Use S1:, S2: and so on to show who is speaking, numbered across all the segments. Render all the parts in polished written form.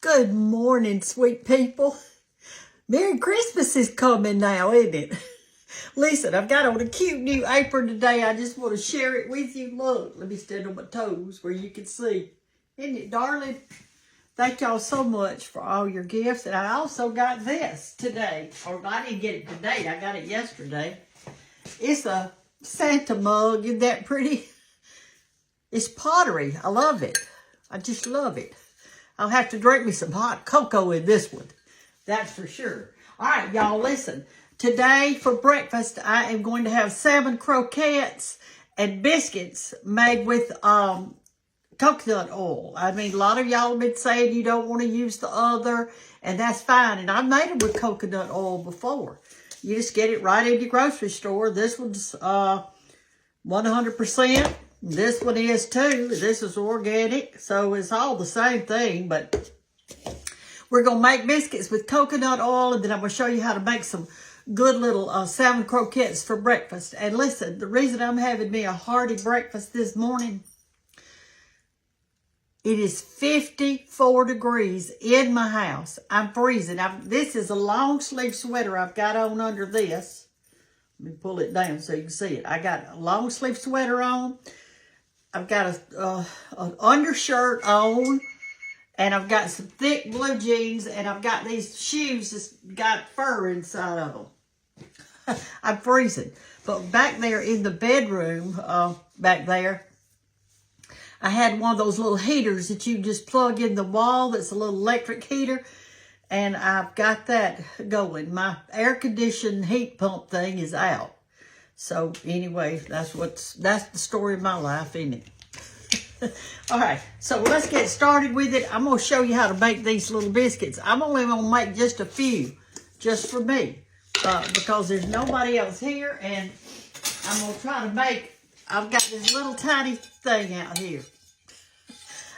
S1: Good morning, sweet people. Merry Christmas is coming now, isn't it? Listen, I've got on a cute new apron today. I just want to share it with you. Look, let me stand on my toes where you can see. Isn't it, darling? Thank y'all so much for all your gifts. And I also got this today. Or I didn't get it today. I got it yesterday. It's a Santa mug. Isn't that pretty? It's pottery. I love it. I just love it. I'll have to drink me some hot cocoa in this one. That's for sure. All right, y'all, listen. Today for breakfast, I am going to have salmon croquettes and biscuits made with coconut oil. I mean, a lot of y'all have been saying you don't want to use the other, and that's fine. And I've made them with coconut oil before. You just get it right in your grocery store. This one's 100%. This one is too. This is organic, so it's all the same thing, but we're going to make biscuits with coconut oil, and then I'm going to show you how to make some good little salmon croquettes for breakfast. And listen, the reason I'm having me a hearty breakfast this morning, it is 54 degrees in my house. I'm freezing. This is a long sleeve sweater I've got on under this. Let me pull it down so you can see it. I got a long sleeve sweater on. I've got an undershirt on, and I've got some thick blue jeans, and I've got these shoes that's got fur inside of them. I'm freezing. But back there in the bedroom, back there, I had one of those little heaters that you just plug in the wall. That's a little electric heater, and I've got that going. My air conditioned heat pump thing is out. So anyway, that's the story of my life, isn't it? All right, so let's get started with it. I'm going to show you how to make these little biscuits. I'm only going to make just a few, just for me, because there's nobody else here, and I'm going to try to make, I've got this little tiny thing out here.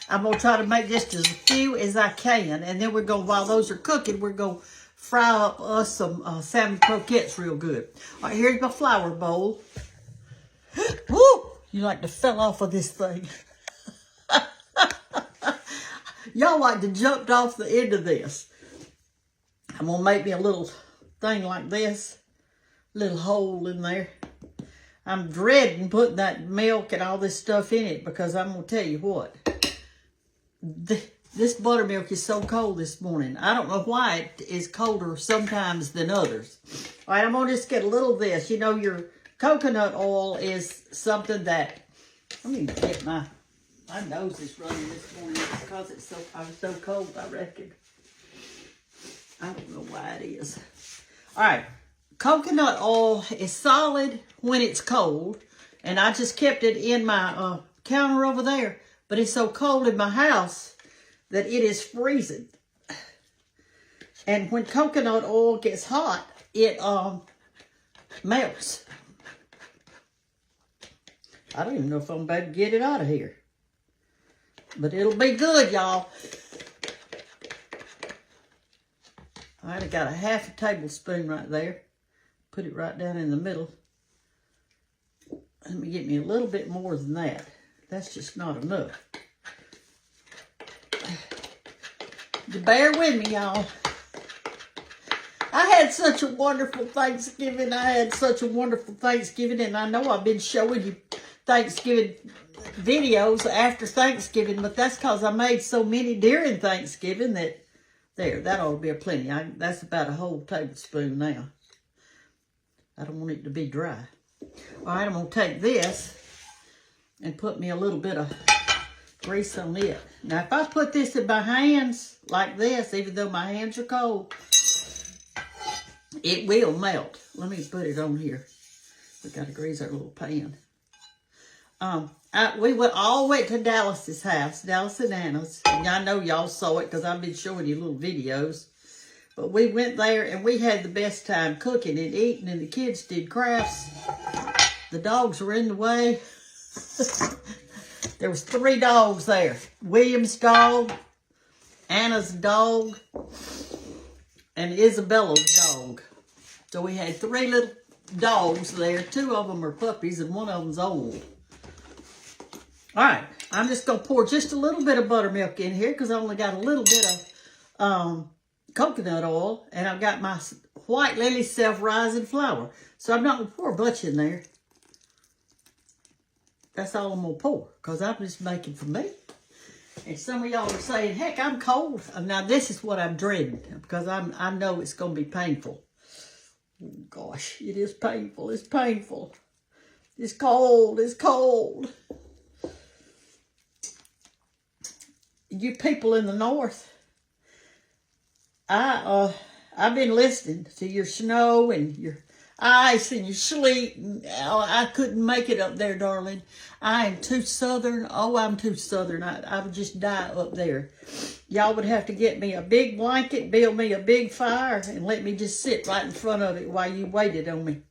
S1: I'm going to try to make just as few as I can, and then we're going to, while those are cooking, we're going to fry up us some salmon croquettes real good. All right, here's my flour bowl. Woo! You like to fell off of this thing. Y'all like to jumped off the end of this. I'm going to make me a little thing like this. Little hole in there. I'm dreading putting that milk and all this stuff in it because I'm going to tell you what. This buttermilk is so cold this morning. I don't know why it is colder sometimes than others. All right, I'm going to just get a little of this. You know, your coconut oil is something that... Let me get my nose is running this morning because I'm so cold, I reckon. I don't know why it is. All right, coconut oil is solid when it's cold. And I just kept it in my counter over there. But it's so cold in my house that it is freezing. And when coconut oil gets hot, it melts. I don't even know if I'm about to get it out of here. But it'll be good, y'all. All right, I got a half a tablespoon right there. Put it right down in the middle. Let me get me a little bit more than that. That's just not enough. Bear with me, y'all. I had such a wonderful Thanksgiving. And I know I've been showing you Thanksgiving videos after Thanksgiving, but that's because I made so many during Thanksgiving that, that ought to be a plenty. That's about a whole tablespoon now. I don't want it to be dry. All right, I'm going to take this and put me a little bit of grease on it. Now, if I put this in my hands like this, even though my hands are cold, it will melt. Let me put it on here. We got to grease our little pan. We all went to Dallas's house, Dallas and Anna's. And I know y'all saw it because I've been showing you little videos. But we went there and we had the best time cooking and eating, and the kids did crafts. The dogs were in the way. There was 3 dogs there. William's dog, Anna's dog, and Isabella's dog. So we had 3 little dogs there. 2 of them are puppies and 1 of them's old. All right, I'm just going to pour just a little bit of buttermilk in here because I only got a little bit coconut oil, and I've got my White Lily self-rising flour. So I'm not going to pour much in there. That's all I'm going to pour, because I'm just making for me. And some of y'all are saying, heck, I'm cold. Now, this is what I'm dreading, because I know it's going to be painful. Oh, gosh, it is painful. It's painful. It's cold. It's cold. You people in the north, I've been listening to your snow and your ice and your sleet. And I couldn't make it up there, darling. I am too southern. Oh, I'm too southern. I would just die up there. Y'all would have to get me a big blanket, build me a big fire, and let me just sit right in front of it while you waited on me.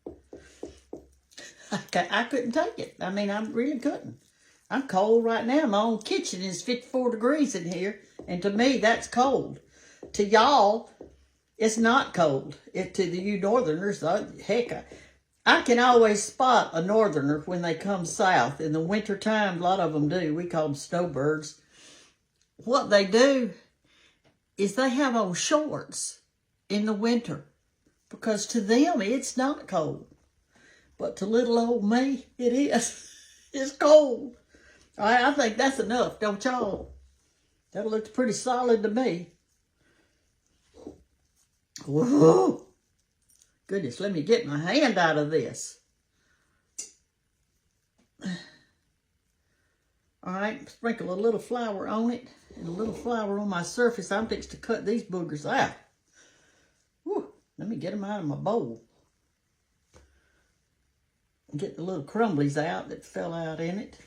S1: I couldn't take it. I mean, I really couldn't. I'm cold right now. My own kitchen is 54 degrees in here, and to me, that's cold. To y'all, it's not cold. To you northerners, heck, I can always spot a northerner when they come south. In the wintertime, a lot of them do. We call them snowbirds. What they do is they have on shorts in the winter, because to them, it's not cold. But to little old me, it is. It's cold. I think that's enough, don't y'all? That looks pretty solid to me. Whoa. Goodness, let me get my hand out of this. All right, sprinkle a little flour on it and a little flour on my surface. I'm fixing to cut these boogers out. Whew. Let me get them out of my bowl. Get the little crumblies out that fell out in it.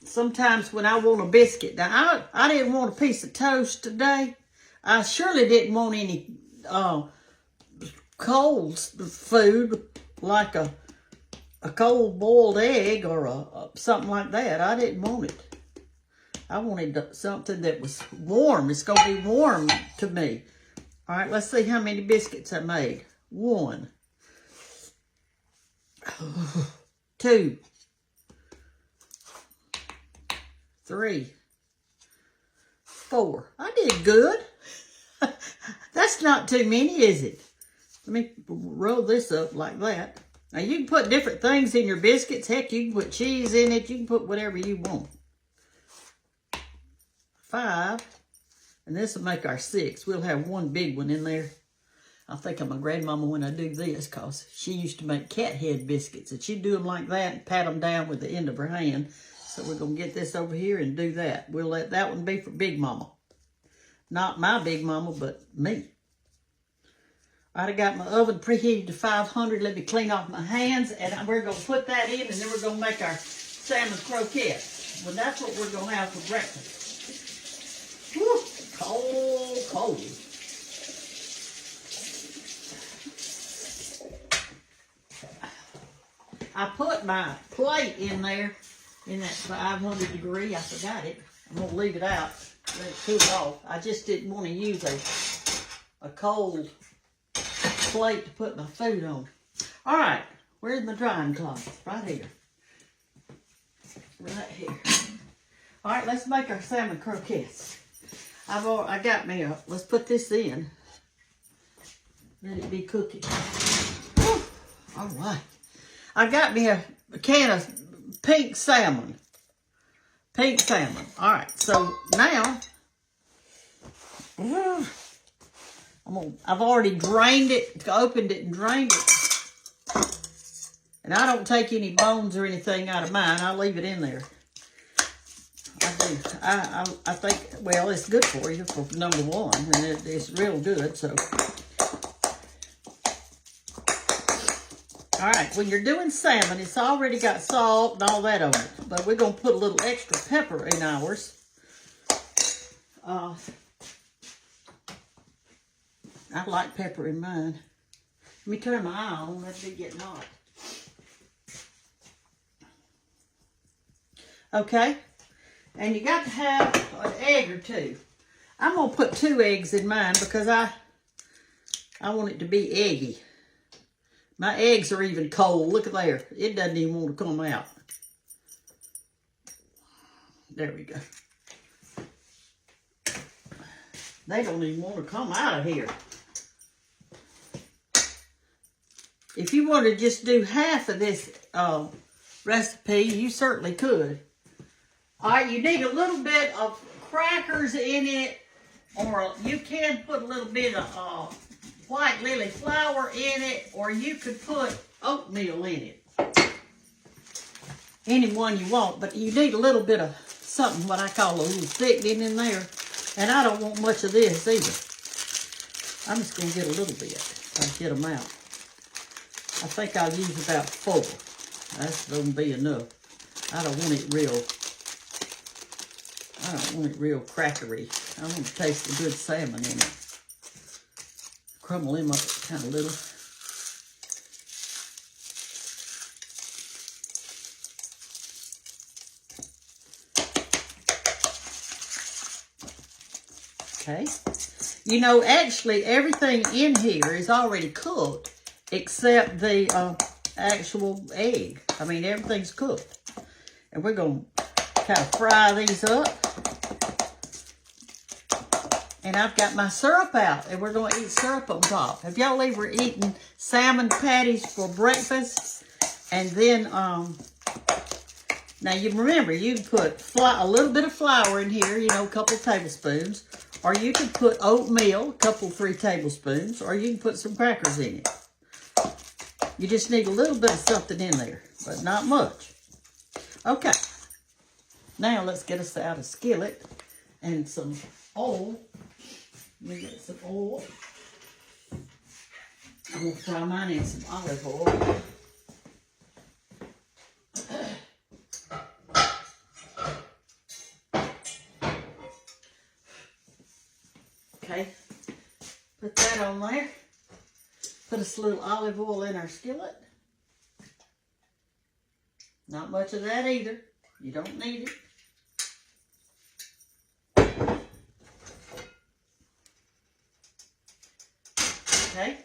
S1: Sometimes when I want a biscuit, now I didn't want a piece of toast today. I surely didn't want any cold food like a cold boiled egg or something like that. I didn't want it. I wanted something that was warm. It's going to be warm to me. All right, let's see how many biscuits I made. 1, 2, 3, 4. I did good. That's not too many, is it? Let me roll this up like that. Now, you can put different things in your biscuits. Heck, you can put cheese in it. You can put whatever you want. 5. And this will make our 6. We'll have one big one in there. I think of my grandmama when I do this, because she used to make cat head biscuits. And she'd do them like that and pat them down with the end of her hand. So we're going to get this over here and do that. We'll let that one be for Big Mama. Not my Big Mama, but me. All right, I got my oven preheated to 500. Let me clean off my hands. And we're going to put that in, and then we're going to make our salmon croquettes. Well, that's what we're going to have for breakfast. Whew, cold, cold. I put my plate in there in that 500 degree. I forgot it. I'm going to leave it out. Let it cool off. I just didn't want to use a cold plate to put my food on. All right. Where's my drying cloth? Right here. Right here. All right. Let's make our salmon croquettes. I got me a, let's put this in. Let it be cooking. Whew. All right. I got me a can of pink salmon. Pink salmon. All right. So now, I've already drained it, opened it and drained it. And I don't take any bones or anything out of mine. I leave it in there. I do. I think, well, it's good for you, for number one. And it's real good, so. All right, when you're doing salmon, it's already got salt and all that on it. But we're going to put a little extra pepper in ours. I like pepper in mine. Let me turn my eye on. Let's be getting hot. Okay. And you got to have an egg or two. I'm going to put 2 eggs in mine because I want it to be eggy. My eggs are even cold. Look at there. It doesn't even want to come out. There we go. They don't even want to come out of here. If you want to just do half of this recipe, you certainly could. All right, you need a little bit of crackers in it, or you can put a little bit of white lily flour in it, or you could put oatmeal in it. Any one you want, but you need a little bit of something, what I call a little thickening in there. And I don't want much of this either. I'm just going to get a little bit. I'll get them out. I think I'll use about 4. That's going to be enough. I don't want it real crackery. I want to taste the good salmon in it. Crumble them up kind of little. Okay. You know, actually, everything in here is already cooked except the actual egg. I mean, everything's cooked. And we're going to kind of fry these up. And I've got my syrup out, and we're going to eat syrup on top. Have y'all ever eaten salmon patties for breakfast? And then, now you remember, you can put a little bit of flour in here, you know, a couple of tablespoons. Or you can put oatmeal, a couple, 3 tablespoons. Or you can put some crackers in it. You just need a little bit of something in there, but not much. Okay. Now let's get us out a skillet and some oil. Let me get some oil. I'm going to fry mine in some olive oil. Okay, put that on there. Put us a little olive oil in our skillet. Not much of that either. You don't need it. Okay.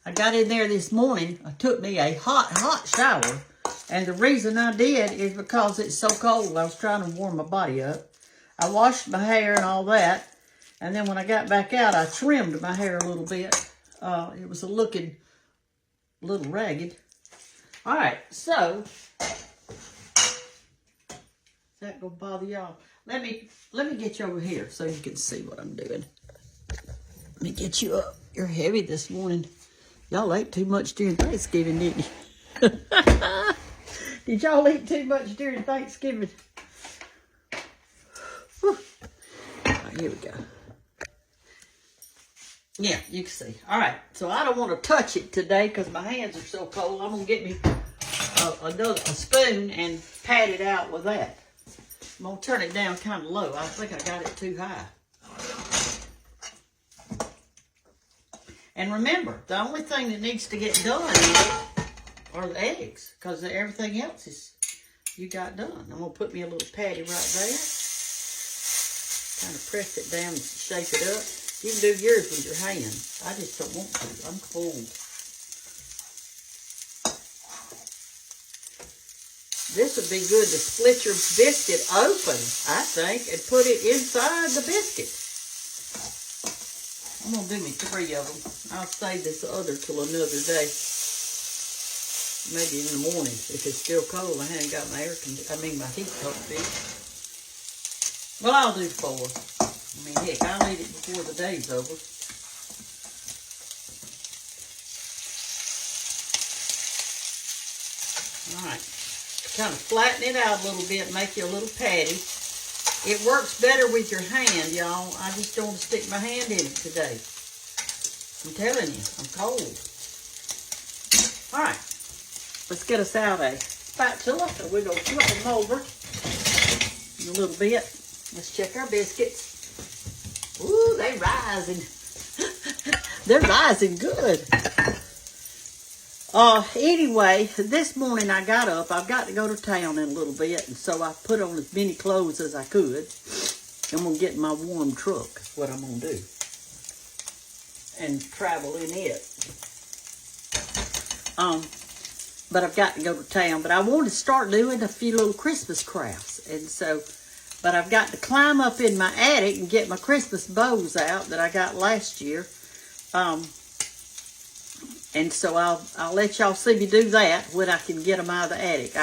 S1: I got in there this morning. I took me a hot shower. And the reason I did is because it's so cold. I was trying to warm my body up. I washed my hair and all that. And then when I got back out, I trimmed my hair a little bit. It was looking a little ragged. All right, so is that gonna bother y'all? Let me get you over here so you can see what I'm doing. Let me get you up. You're heavy this morning. Y'all ate too much during Thanksgiving, didn't you? Did y'all eat too much during Thanksgiving? Whew. All right, here we go. Yeah, you can see. All right, so I don't want to touch it today because my hands are so cold. I'm going to get me a spoon and pat it out with that. I'm going to turn it down kind of low. I think I got it too high. And remember, the only thing that needs to get done are the eggs because everything else is you got done. I'm going to put me a little patty right there. Kind of press it down and shape it up. You can do yours with your hands. I just don't want to. I'm cold. This would be good to split your biscuit open, I think, and put it inside the biscuit. I'm going to do me 3 of them. I'll save this other till another day. Maybe in the morning. If it's still cold, I haven't got my my heat pump fixed. Well, I'll do 4. I mean, heck, I'll eat it before the day's over. All right. Kind of flatten it out a little bit, make you a little patty. It works better with your hand, y'all. I just don't want to stick my hand in it today. I'm telling you, I'm cold. All right. Let's get us out a spatula, and we're going to flip them over in a little bit. Let's check our biscuits. Ooh, they're rising. They're rising good. Anyway, this morning I got up. I've got to go to town in a little bit, and so I put on as many clothes as I could. I'm going to get in my warm truck, is what I'm going to do, and travel in it. But I've got to go to town. But I want to start doing a few little Christmas crafts, and so But I've got to climb up in my attic and get my Christmas bows out that I got last year. And so I'll let y'all see me do that when I can get them out of the attic.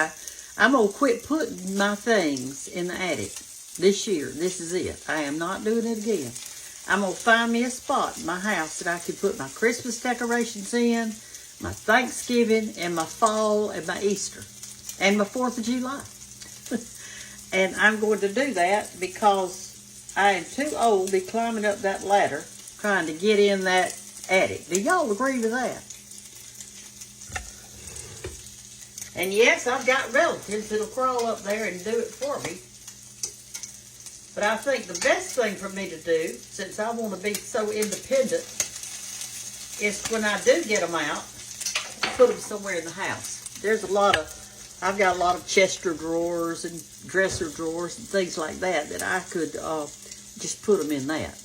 S1: I'm going to quit putting my things in the attic this year. This is it. I am not doing it again. I'm going to find me a spot in my house that I can put my Christmas decorations in, my Thanksgiving, and my fall, and my Easter, and my 4th of July. And I'm going to do that because I am too old to be climbing up that ladder trying to get in that attic. Do y'all agree with that? And yes, I've got relatives that'll crawl up there and do it for me. But I think the best thing for me to do, since I want to be so independent, is when I do get them out, put them somewhere in the house. I've got a lot of Chester drawers and dresser drawers and things like that I could just put them in that.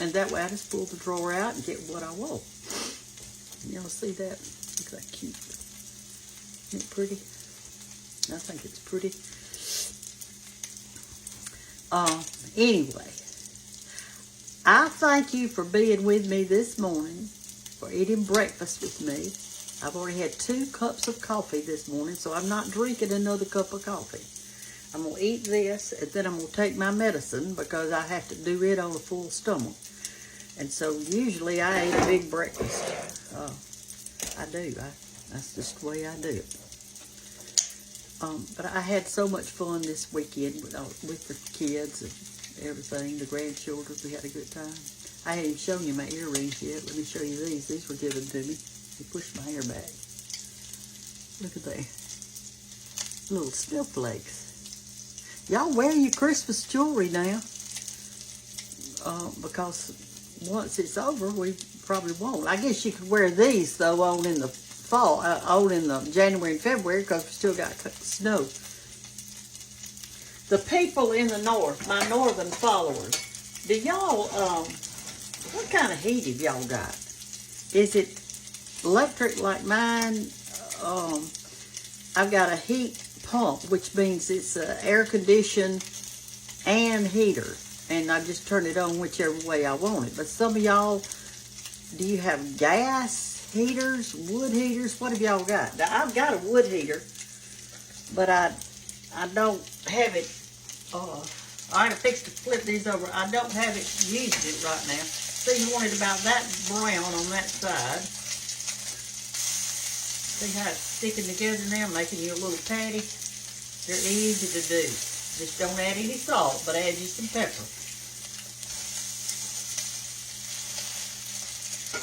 S1: And that way I just pull the drawer out and get what I want. Y'all see that? Look at that cute. Isn't it pretty? I think it's pretty. Anyway, I thank you for being with me this morning, for eating breakfast with me. I've already had 2 cups of coffee this morning, so I'm not drinking another cup of coffee. I'm going to eat this, and then I'm going to take my medicine because I have to do it on a full stomach. And so usually I eat a big breakfast. I do. That's just the way I do it. But I had so much fun this weekend with the kids and everything, the grandchildren. We had a good time. I haven't even shown you my earrings yet. Let me show you these. These were given to me. They pushed my hair back. Look at that. Little snowflakes. Y'all wear your Christmas jewelry now. Because once it's over, we probably won't. I guess you could wear these, though, on in the fall, on in the January and February, because we still got snow. The people in the north, my northern followers, do y'all, what kind of heat have y'all got? Is it electric like mine? I've got a heat pump, which means it's air conditioned and heater. And I just turn it on whichever way I want it. But some of y'all, do you have gas heaters, wood heaters? What have y'all got? Now, I've got a wood heater, but I don't have it. I had to fix to flip these over. I don't have it used it right now. So you want it about that brown on that side. See how it's sticking together now, making you a little patty? They're easy to do. Just don't add any salt, but add you some pepper.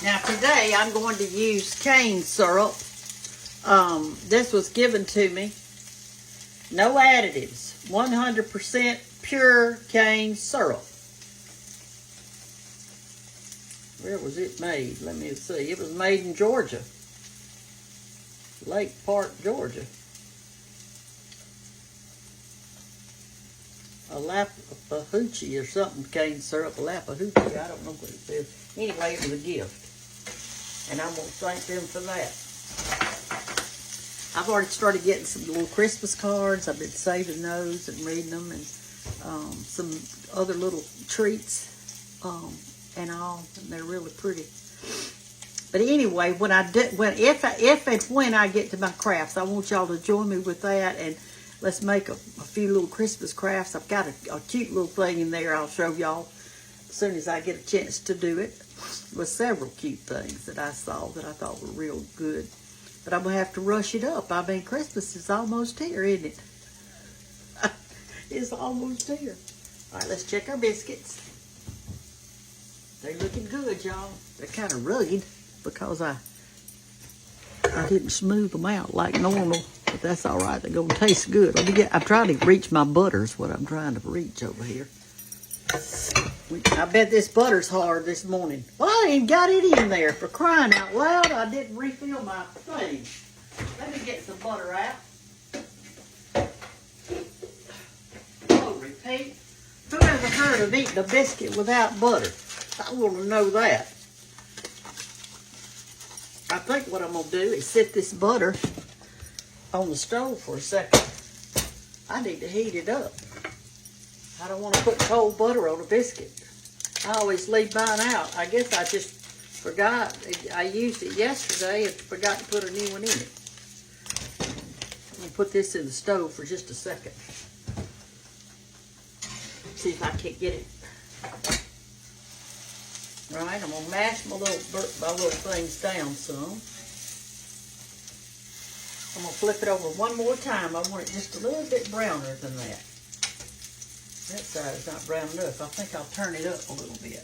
S1: Now today I'm going to use cane syrup. This was given to me. No additives. 100% pure cane syrup. Where was it made? Let me see. It was made in Georgia. Lake Park, Georgia. A Lapahoochee or something, cane syrup. A Lapahoochee, I don't know what it is. Anyway, it was a gift. And I'm going to thank them for that. I've already started getting some little Christmas cards. I've been saving those and reading them, and some other little treats and all. And they're really pretty. But anyway, when if and when I get to my crafts, I want y'all to join me with that, and let's make a few little Christmas crafts. I've got a cute little thing in there I'll show y'all as soon as I get a chance to do it. With several cute things that I saw that I thought were real good. But I'm going to have to rush it up. I mean, Christmas is almost here, isn't it? It's almost here. All right, let's check our biscuits. They're looking good, y'all. They're kind of rugged because I didn't smooth them out like normal. But that's all right. They're going to taste good. I'm trying to reach my butters, what I'm trying to reach over here. I bet this butter's hard this morning. Well, I ain't got it in there. For crying out loud, I didn't refill my thing. Let me get some butter out. Oh, repeat. Who ever heard of eating a biscuit without butter? I want to know that. I think what I'm going to do is set this butter on the stove for a second. I need to heat it up. I don't want to put cold butter on a biscuit. I always leave mine out. I guess I just forgot. I used it yesterday and forgot to put a new one in it. I'm going to put this in the stove for just a second. See if I can't get it. Right, I'm going to mash my little things down some. I'm going to flip it over one more time. I want it just a little bit browner than that. That side is not brown enough. I think I'll turn it up a little bit.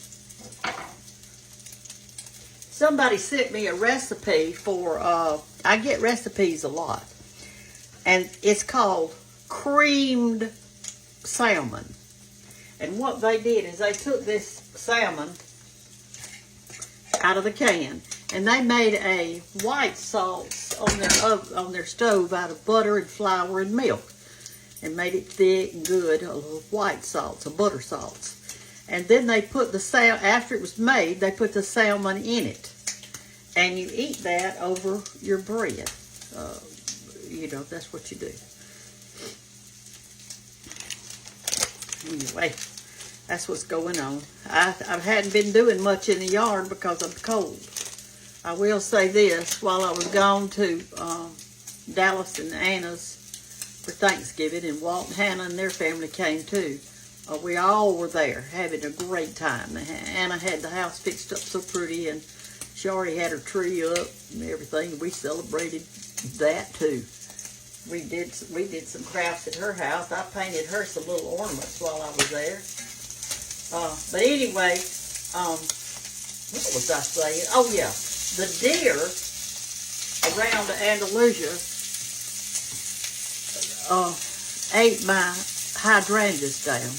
S1: Somebody sent me a recipe for, I get recipes a lot. And it's called creamed salmon. And what they did is they took this salmon out of the can, and they made a white sauce on their stove out of butter and flour and milk, and made it thick and good, a little white sauce, a butter sauce. And then they put the salmon, after it was made, they put the salmon in it, and you eat that over your bread. You know, that's what you do. Anyway, that's what's going on. I hadn't been doing much in the yard because of the cold. I will say this, while I was gone to Dallas and Anna's for Thanksgiving, and Walt and Hannah and their family came too. We all were there having a great time. Anna had the house fixed up so pretty, and she already had her tree up and everything. We celebrated that too. We did some crafts at her house. I painted her some little ornaments while I was there. But anyway, what was I saying? Oh yeah, the deer around Andalusia ate my hydrangeas down.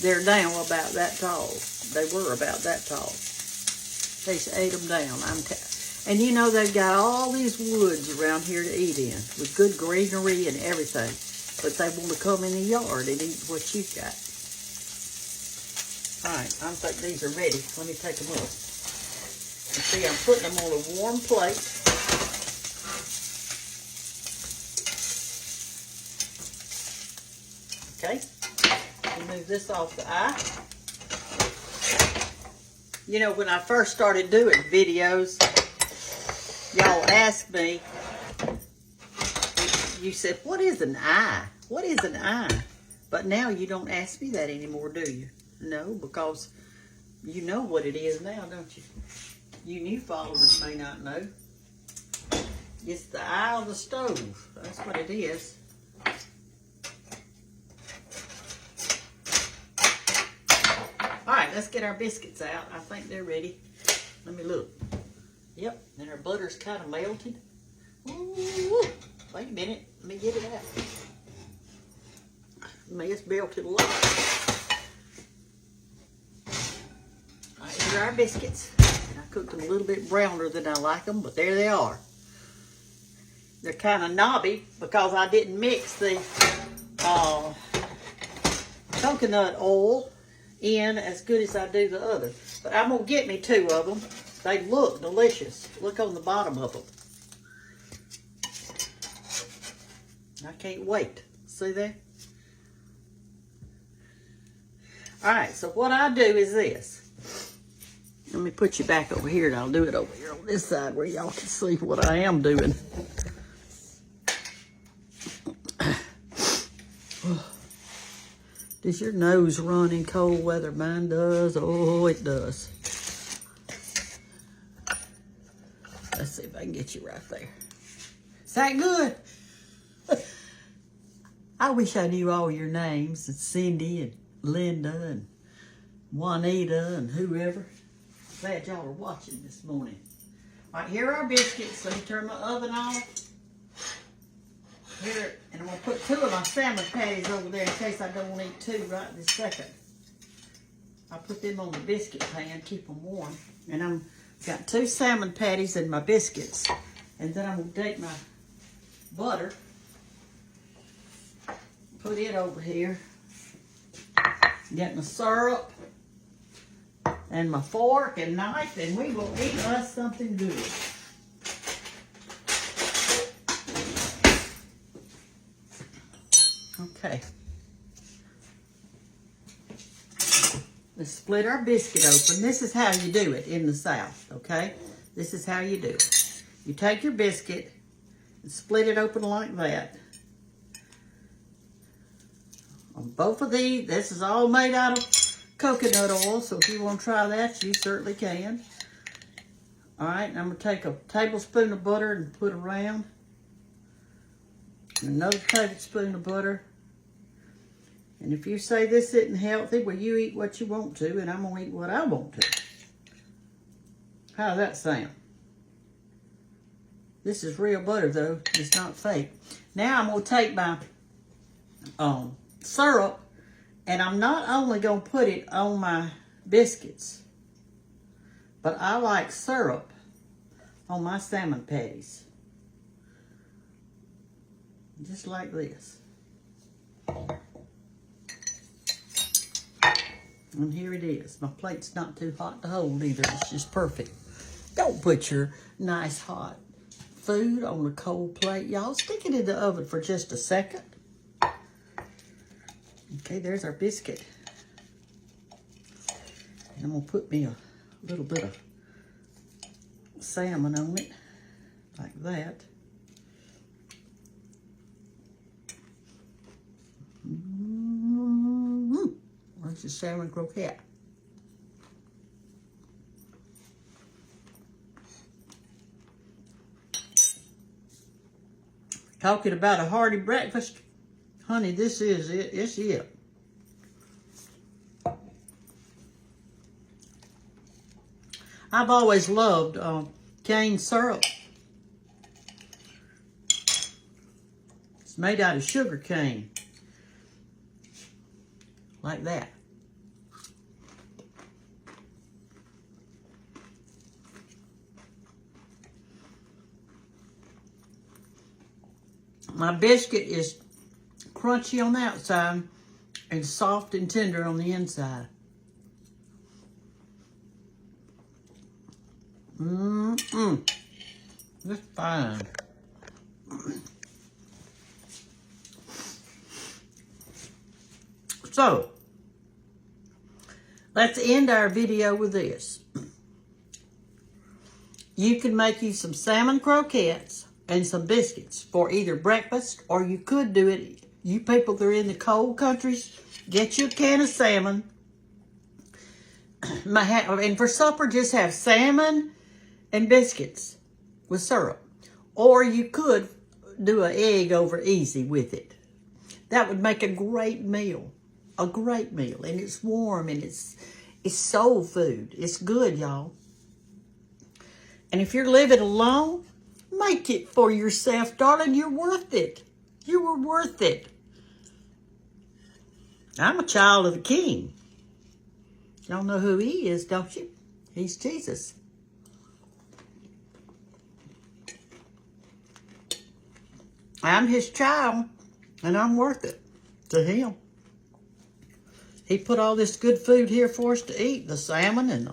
S1: They're now about that tall. They were about that tall. They ate them down. And you know, they've got all these woods around here to eat in with good greenery and everything. But they want to come in the yard and eat what you've got. All right, I think these are ready. Let me take them up. You see, I'm putting them on a warm plate. Okay, move this off the eye. You know, when I first started doing videos, y'all asked me, you said, what is an eye? What is an eye? But now you don't ask me that anymore, do you? No, because you know what it is now, don't you? You new followers may not know. It's the eye on the stove. That's what it is. All right, let's get our biscuits out. I think they're ready. Let me look. Yep, and our butter's kind of melted. Ooh, wait a minute. Let me get it out. It's melted a lot. All right, here are our biscuits. And I cooked them a little bit browner than I like them, but there they are. They're kind of knobby because I didn't mix the coconut oil in as good as I do the other. But I'm going to get me 2 of them. They look delicious. Look on the bottom of them. I can't wait. See that? Alright, so what I do is this. Let me put you back over here, and I'll do it over here on this side where y'all can see what I am doing. Does your nose run in cold weather? Mine does. Oh, it does. Let's see if I can get you right there. Is that good? I wish I knew all your names, and Cindy and Linda and Juanita and whoever. Glad y'all are watching this morning. All right, here are our biscuits. Let me turn my oven off. Here, and I'm going to put 2 of my salmon patties over there in case I don't want to eat 2 right this second. I'll put them on the biscuit pan, keep them warm. And I've got 2 salmon patties and my biscuits. And then I'm going to take my butter, put it over here. Get my syrup and my fork and knife, and we will eat us something good. Okay. Let's split our biscuit open. This is how you do it in the South, okay? This is how you do it. You take your biscuit and split it open like that. On both of these, this is all made out of coconut oil, so if you want to try that, you certainly can. All right, and I'm going to take a tablespoon of butter and put around. Another tablespoon of butter. And if you say this isn't healthy, well, you eat what you want to, and I'm going to eat what I want to. How does that sound? This is real butter, though. It's not fake. Now I'm going to take my syrup, and I'm not only going to put it on my biscuits, but I like syrup on my salmon patties. Just like this. And here it is. My plate's not too hot to hold either. It's just perfect. Don't put your nice hot food on a cold plate. Y'all stick it in the oven for just a second. Okay, there's our biscuit. And I'm going to put me a little bit of salmon on it. Like that. Where's the salmon croquette? Talking about a hearty breakfast. Honey, this is it. It's it. I've always loved cane syrup. It's made out of sugar cane. Like that. My biscuit is crunchy on the outside and soft and tender on the inside. That's fine. So, let's end our video with this. You can make you some salmon croquettes and some biscuits for either breakfast, or you could do it, you people that are in the cold countries, get you a can of salmon. And for supper, just have salmon and biscuits with syrup. Or you could do an egg over easy with it. That would make a great meal. A great meal. And it's warm and it's soul food. It's good, y'all. And if you're living alone, make it for yourself, darling. You're worth it. You were worth it. I'm a child of the King. Y'all know who he is, don't you? He's Jesus. I'm his child, and I'm worth it to him. He put all this good food here for us to eat. The salmon and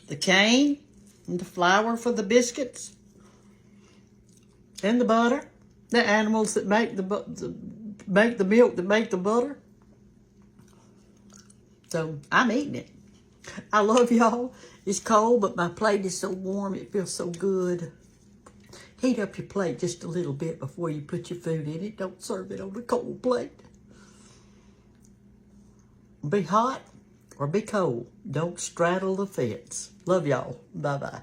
S1: the cane and the flour for the biscuits and the butter. The animals that make the milk that make the butter. So I'm eating it. I love y'all. It's cold, but my plate is so warm. It feels so good. Heat up your plate just a little bit before you put your food in it. Don't serve it on a cold plate. Be hot or be cold. Don't straddle the fence. Love y'all. Bye-bye.